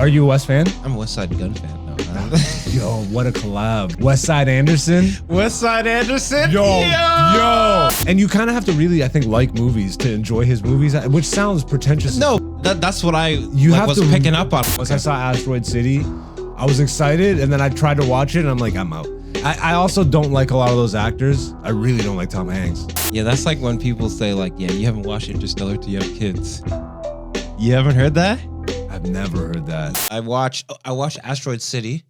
Are you a Wes fan? I'm a Westside Gun fan. No, Yo, what a collab. Westside Anderson. Westside Anderson. Yo. And you kind of have to really, I think, like movies to enjoy his movies, which sounds pretentious. No, that's what I was to, picking up on. Once I saw Asteroid City, I was excited, and then I tried to watch it, and I'm like, I'm out. I also don't like a lot of those actors. I really don't like Tom Hanks. Yeah, that's like when people say like, yeah, you haven't watched Interstellar till you have kids. You haven't heard that? I've never heard that. I watched Asteroid City.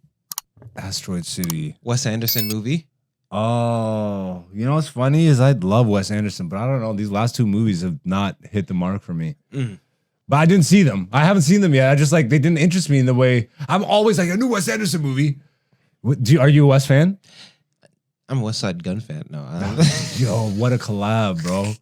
Asteroid City. Wes Anderson movie. Oh, you know what's funny is I love Wes Anderson, but I don't know. These last two movies have not hit the mark for me. But I didn't see them. I haven't seen them yet. I just like, they didn't interest me in the way. I'm always like, a new Wes Anderson movie. Are you a Wes fan? I'm a Westside Gun fan. No. Yo, what a collab, bro.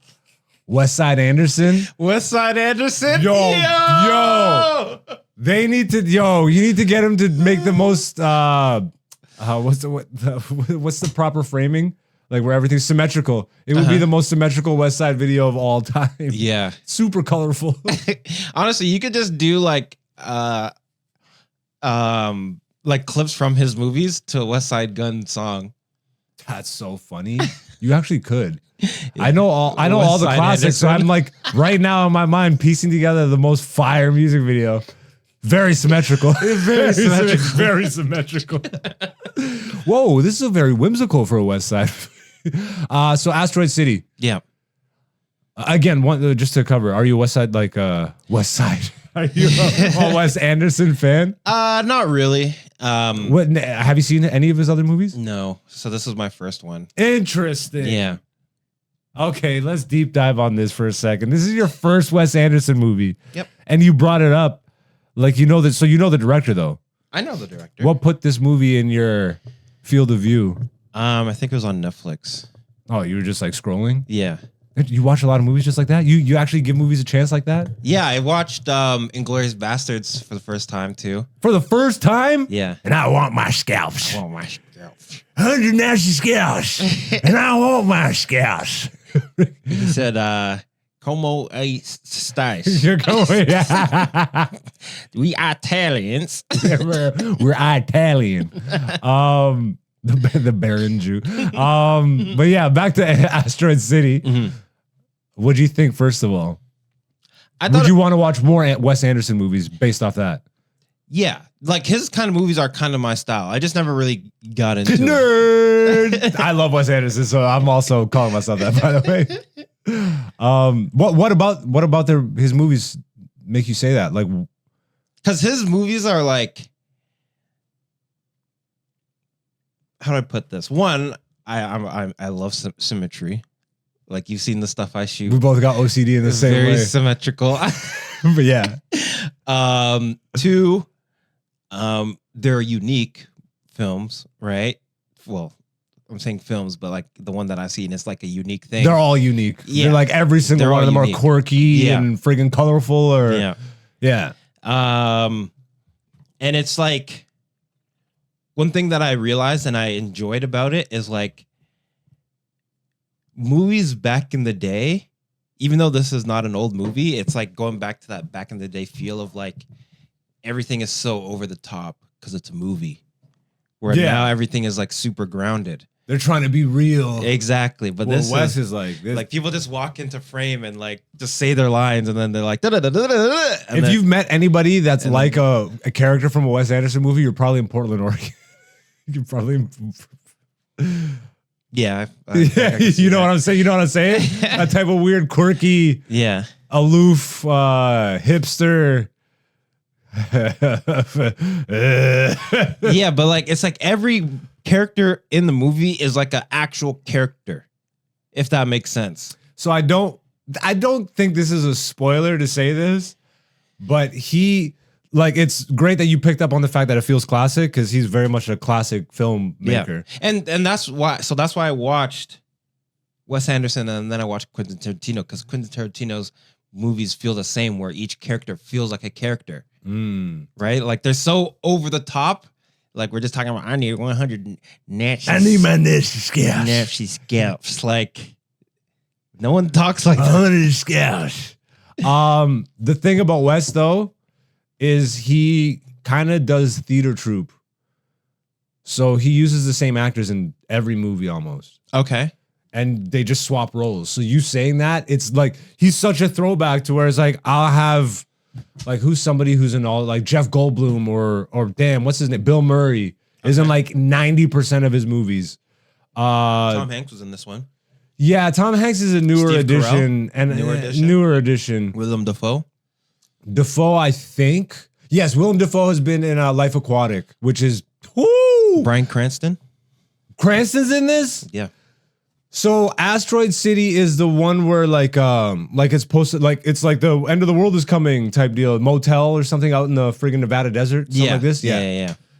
Westside Anderson. Westside Anderson. Yo. They need to. You need to get him to make the most. What's the proper framing? Like where everything's symmetrical. It would be the most symmetrical Westside video of all time. Yeah. Super colorful. Honestly, you could just do like clips from his movies to a Westside Gun song. That's so funny. You actually could. I know all the classics. So I'm like right now in my mind piecing together the most fire music video. Very symmetrical. Very symmetrical. Very symmetrical. Whoa, this is a very whimsical for a West Side. So Asteroid City. Yeah. Again, just to cover, are you a West Side West Side? Are you a Wes Anderson fan? Not really. What have you seen any of his other movies? No. So this is my first one. Interesting. Yeah. Okay, let's deep dive on this for a second. This is your first Wes Anderson movie. Yep. And you brought it up. Like you know that, so you know the director though. I know the director. What put this movie in your field of view? I think it was on Netflix. Oh, you were just like scrolling? Yeah. You watch a lot of movies just like that? You actually give movies a chance like that? Yeah, I watched Inglourious Bastards for the first time too. For the first time? Yeah. And I want my scalps. I want my scalps. 100 nasty scalps. And I want my scalps. He said, como estáis? You're going, yeah. We are Italians. We're Italian. The Baron Jew. But yeah, back to Asteroid City. What'd you think, first of all? Would you want to watch more Wes Anderson movies based off that? Yeah. Like his kind of movies are kind of my style. I just never really got into Nerd. I love Wes Anderson, so I'm also calling myself that, by the way. What about his movies make you say that? Like, because his movies are like, how do I put this? One, I love symmetry. Like you've seen the stuff I shoot. We both got OCD in the same way. Very symmetrical. But yeah. Two, they're unique films, right? Well, I'm saying films, but like the one that I've seen is like a unique thing. They're all unique. Yeah. They're like every single one of them unique. Are quirky and friggin' colorful or yeah. And it's like one thing that I realized and I enjoyed about it is like movies back in the day, even though this is not an old movie, it's like going back to that back in the day feel of like everything is so over the top because it's a movie. Where now everything is like super grounded. They're trying to be real. Exactly. But this Wes is like this. Like people just walk into frame and like just say their lines and then they're like if you've met anybody that's like a character from a Wes Anderson movie, you're probably in Portland, Oregon. You're probably yeah. You know what I'm saying? You know what I'm saying? That type of weird, quirky, aloof, hipster. Yeah, but like it's like every character in the movie is like an actual character, if that makes sense. So I don't think this is a spoiler to say this, but it's great that you picked up on the fact that it feels classic because he's very much a classic filmmaker. Yeah. And that's why I watched Wes Anderson and then I watched Quentin Tarantino because Quentin Tarantino's movies feel the same where each character feels like a character. Right? Like they're so over the top. Like we're just talking about I need 100 nasty. I need my nasty scalps. Nasty scalps. Like no one talks like 100 scalps. The thing about Wes though is he kind of does theater troupe. So he uses the same actors in every movie almost. Okay. And they just swap roles. So you saying that, it's like he's such a throwback to where it's like I'll have like who's somebody who's in all like Jeff Goldblum or damn, what's his name? Bill Murray is in like 90% of his movies. Tom Hanks was in this one. Yeah, Tom Hanks is a newer Steve edition Carell? and Newer edition? newer edition. Willem Dafoe. Dafoe, I think. Yes, Willem Dafoe has been in Life Aquatic, which is whoo! Bryan Cranston. Cranston's in this? Yeah. So Asteroid City is the one where like it's posted like it's like the end of the world is coming type deal, motel or something out in the friggin' Nevada desert, something like this.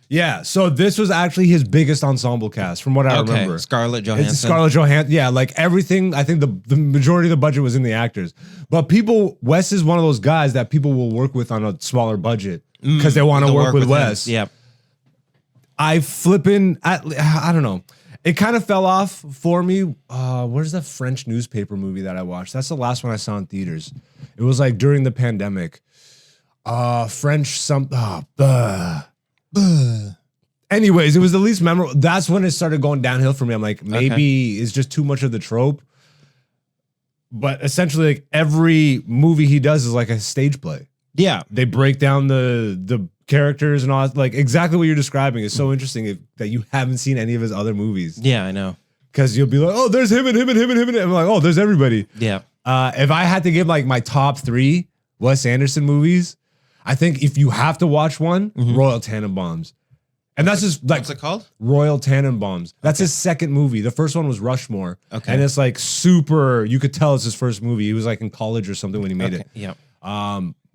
Yeah. So this was actually his biggest ensemble cast, from what I remember. Scarlett Johansson. It's Scarlett Johansson. Yeah, like everything. I think the majority of the budget was in the actors, but Wes is one of those guys that people will work with on a smaller budget because they want to work with Wes. Yeah. I don't know. It kind of fell off for me. Where's the French newspaper movie that I watched? That's the last one I saw in theaters. It was like during the pandemic. Anyways, it was the least memorable. That's when it started going downhill for me. I'm like, maybe it's just too much of the trope. But essentially, like every movie he does is like a stage play. Yeah. They break down the characters and all, like exactly what you're describing is so interesting that you haven't seen any of his other movies. Yeah, I know. Because you'll be like, oh, there's him and him and him and him and him. I'm like, oh, there's everybody. Yeah. If I had to give like my top 3 Wes Anderson movies, I think if you have to watch one, Royal Tenenbaums. And that's just like, what's it called? Royal Tenenbaums. That's his second movie. The first one was Rushmore. Okay. And it's like super, you could tell it's his first movie. He was like in college or something when he made it. Yeah.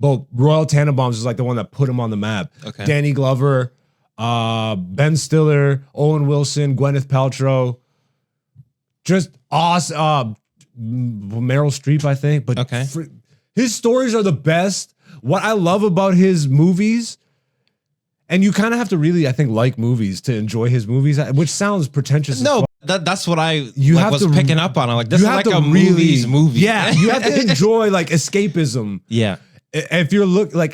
But Royal Tenenbaums is like the one that put him on the map. Okay. Danny Glover, Ben Stiller, Owen Wilson, Gwyneth Paltrow. Just awesome. Meryl Streep, I think. But his stories are the best. What I love about his movies, and you kind of have to really, I think, like movies to enjoy his movies, which sounds pretentious. No, that's what I was picking up on. I'm like, this is like a movies movie. Yeah, you have to enjoy like escapism. Yeah. If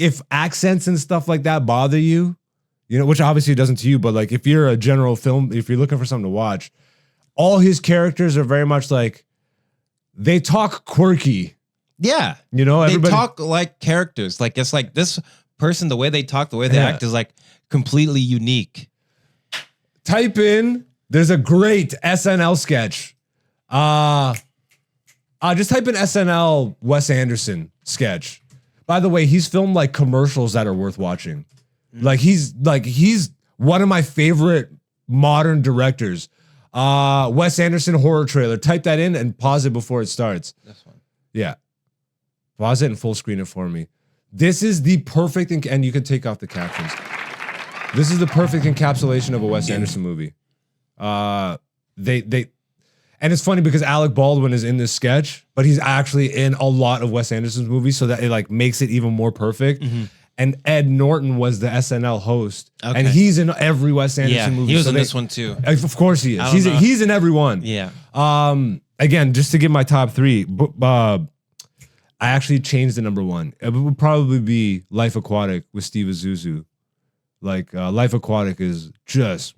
if accents and stuff like that bother you, which obviously it doesn't to you, but like if you're a general film, if you're looking for something to watch, all his characters are very much like they talk quirky. Yeah. Everybody they talk like characters. Like it's like this person, the way they talk, the way they act is like completely unique. Type in, there's a great SNL sketch. Just type in SNL Wes Anderson sketch. By the way, he's filmed like commercials that are worth watching. He's one of my favorite modern directors. Wes Anderson horror trailer. Type that in and pause it before it starts. This one. Yeah. Pause it and full screen it for me. This is the perfect, and you can take off the captions. This is the perfect encapsulation of a Wes Anderson movie. And it's funny because Alec Baldwin is in this sketch, but he's actually in a lot of Wes Anderson's movies, so that it like makes it even more perfect. And Ed Norton was the SNL host, and he's in every Wes Anderson movie. He was in this one too. Of course he is. He's in every one. Yeah. Again, just to give my top 3, I actually changed the number 1. It would probably be Life Aquatic with Steve Azuzu. Life Aquatic is just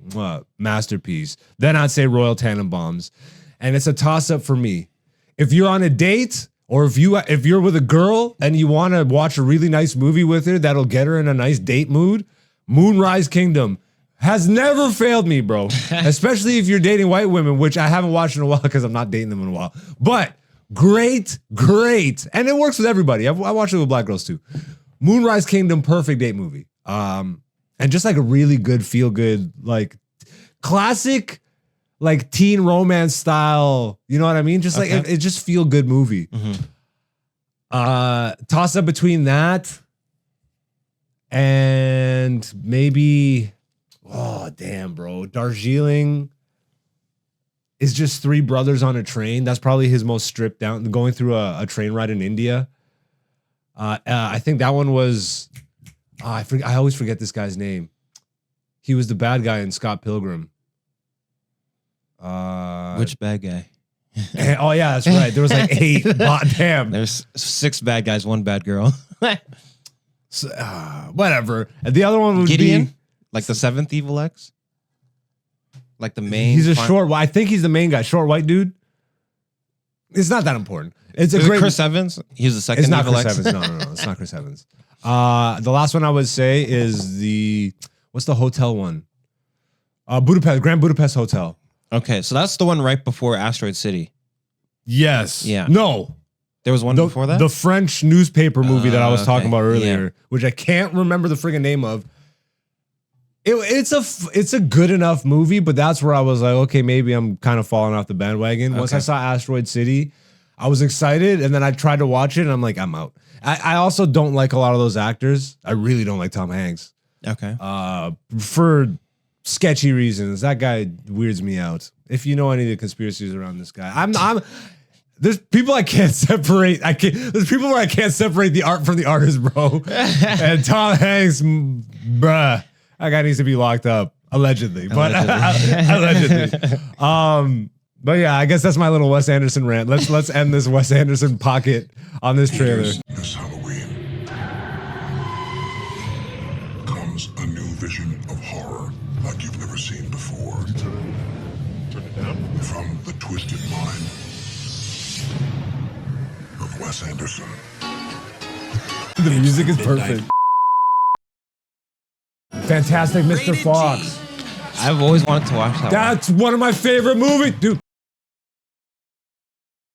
masterpiece. Then I'd say Royal Tenenbaums. And it's a toss-up for me. If you're on a date, or if you're with a girl and you want to watch a really nice movie with her that'll get her in a nice date mood, Moonrise Kingdom has never failed me, bro. Especially if you're dating white women, which I haven't watched in a while because I'm not dating them in a while. But great. And it works with everybody. I watched it with black girls too. Moonrise Kingdom, perfect date movie. And just like a really good, feel-good, like classic, like teen romance style, you know what I mean? Just like it just feel good movie. Toss up between that and maybe, oh damn, bro, Darjeeling is just 3 brothers on a train. That's probably his most stripped down, going through a train ride in India. I think that one was, I always forget this guy's name. He was the bad guy in Scott Pilgrim. Which bad guy? Oh yeah, that's right. There was like 8. Damn. There's 6 bad guys, 1 bad girl. So, whatever. And the other one would Gideon, be like the 7th Evil X, like the main. He's a short. I think he's the main guy. Short white dude. It's not that important. It's a great. Chris Evans. He's the second. It's not Evil Chris X. Evans. No. It's not Chris Evans. The last one I would say is what's the hotel one? Grand Budapest Hotel. Okay, so that's the one right before Asteroid City. Yes. Yeah. No. There was one before that? The French newspaper movie that I was talking about earlier, yeah. which I can't remember the friggin' name of. It's a good enough movie, but that's where I was like, okay, maybe I'm kind of falling off the bandwagon. Once I saw Asteroid City, I was excited, and then I tried to watch it, and I'm like, I'm out. I also don't like a lot of those actors. I really don't like Tom Hanks. Okay. For sketchy reasons. That guy weirds me out. If you know any of the conspiracies around this guy, there's people I can't separate. There's people where I can't separate the art from the artist, bro. And Tom Hanks, bruh, that guy needs to be locked up, allegedly. But allegedly. But yeah, I guess that's my little Wes Anderson rant. Let's end this Wes Anderson pocket on this trailer. This Halloween comes a new vision of horror like you've never seen before. Turn it down. From the twisted mind of Wes Anderson. The music is perfect. Fantastic Mr. Fox. I've always wanted to watch that. That's one of my favorite movies, dude.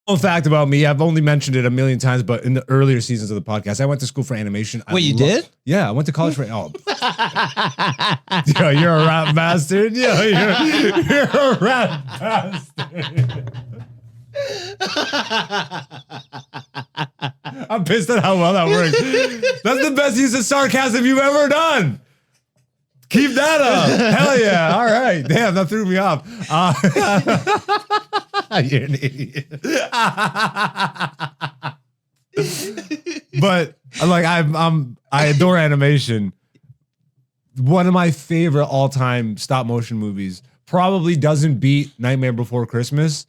Fun fact about me, I've only mentioned it a million times, but in the earlier seasons of the podcast, I went to school for animation. Wait, you did? Yeah, I went to college for. Oh, yo, you're a rap bastard. Yo, you're a rap bastard. I'm pissed at how well that works. That's the best use of sarcasm you've ever done. Keep that up. Hell yeah. All right. Damn, that threw me off. You're an idiot. But like I adore animation. One of my favorite all-time stop motion movies probably doesn't beat Nightmare Before Christmas.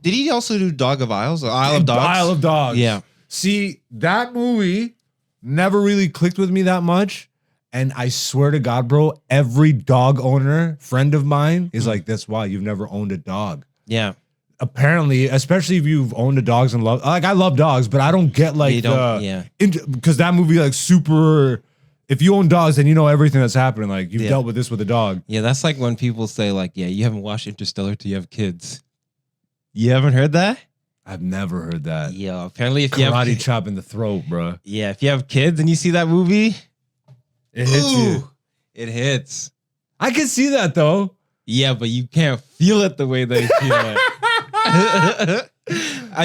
Did he also do Dog of Isles? Or Isle of Dogs? Isle of Dogs. Yeah. See, that movie never really clicked with me that much. And I swear to God, bro, every dog owner friend of mine is like, that's why you've never owned a dog. Yeah. Apparently, especially if you've owned a dogs and love, like I love dogs, but I don't get like because that movie like super. If you own dogs, then you know everything that's happening. Like you've dealt with this with a dog. Yeah, that's like when people say like, yeah, you haven't watched Interstellar till you have kids. You haven't heard that? I've never heard that. Yeah, apparently if Karate you have chop in the throat, bro. Yeah, if you have kids and you see that movie, it hits you. It hits. I can see that though. Yeah, but you can't feel it the way they feel it.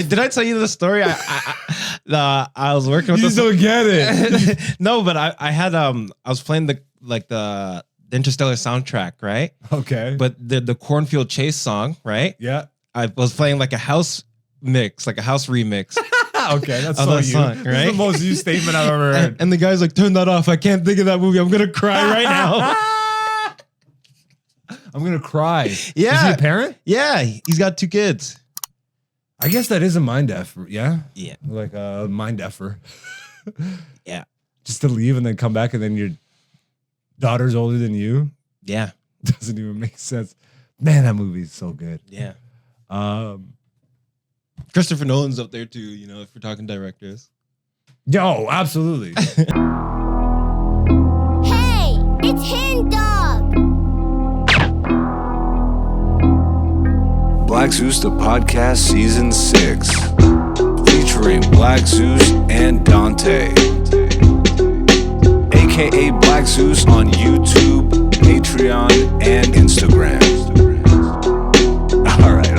Did I tell you the story? I was working with. You don't get it. No, but I was playing the Interstellar soundtrack, right? Okay. But the Cornfield Chase song, right? Yeah. I was playing like a house mix, like a house remix. Okay, that's so you. Song, right? That's the most you statement I've ever heard. And the guy's like, turn that off. I can't think of that movie. I'm gonna cry right now. I'm gonna cry. Yeah. Is he a parent? Yeah, he's got 2 kids. I guess that is a mind effort. Yeah. Yeah. Like a mind effort. Yeah. Just to leave and then come back and then your daughter's older than you. Yeah. Doesn't even make sense. Man, that movie is so good. Yeah. Christopher Nolan's up there too, you know, if we're talking directors. Yo, absolutely. Hey, it's Hen Dog. Black Zeus the Podcast Season 6, featuring Black Zeus and Dante, aka Black Zeus on YouTube, Patreon, and Instagram. All right.